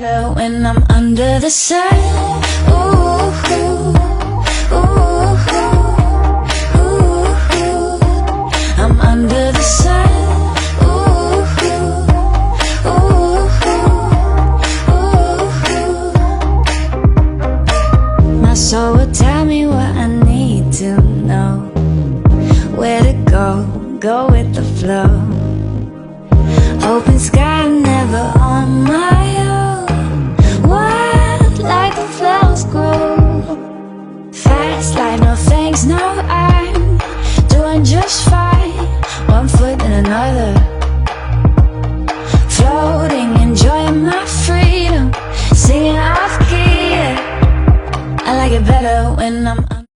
When I'm under the sun, ooh, ooh, ooh, ooh, I'm under the sun, ooh, ooh, ooh. My soul will tell me what I need to know, where to go with the flow. Open sky, never on my own. Wild like the flowers grow. Fast like no thanks, no, I'm doing just fine.